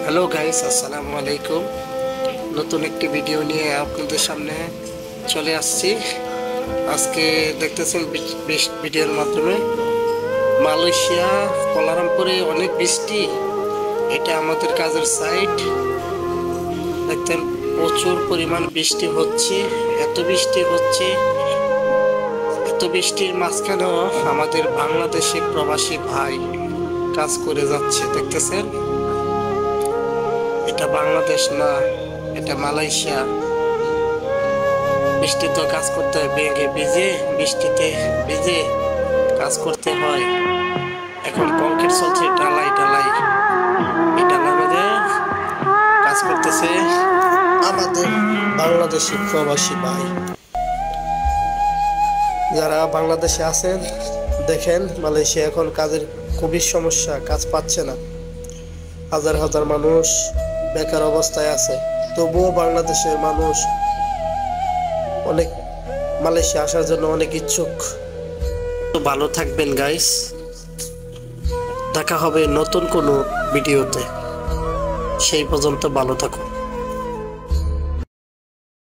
Hello guys, আসসালামু আলাইকুম। নতুন একটি ভিডিও নিয়ে আপনাদের সামনে চলে আসছি। আজকে দেখতেছেন ভিডিওর মাধ্যমে মালয়েশিয়া কুয়ালালামপুরে অনেক বৃষ্টি। এটা আমাদের কাজের সাইট। দেখতেন প্রচুর পরিমাণ বৃষ্টি হচ্ছে। এত বৃষ্টি হচ্ছে, এত বৃষ্টির মাঝখানেও আমাদের বাংলাদেশি প্রবাসী ভাই কাজ করে যাচ্ছে। দেখতেছেন, এটা বাংলাদেশ না, এটা মালয়েশিয়া। বৃষ্টিতে কাজ করতে হয়, বেগে ভিজে, বৃষ্টিতে ভিজে কাজ করতে হয়। এখন কংক্রিট চলছে, ঢালাই ঢালাই। এই ঢালাই মধ্যে কাজ করতেছে আমাদের বাংলাদেশি প্রবাসী ভাই। যারা বাংলাদেশে আছেন দেখেন, মালয়েশিয়া এখন কাজের খুবই সমস্যা, কাজ পাচ্ছে না। হাজার হাজার মানুষ বেকার অবস্থায় আছে। তবুও বাংলাদেশের মানুষ অনেক মালয়েশিয়া আসার জন্য অনেক ইচ্ছুক। তো ভালো থাকবেন গাইস, দেখা হবে নতুন কোনো ভিডিওতে। সেই পর্যন্ত ভালো থাকুন।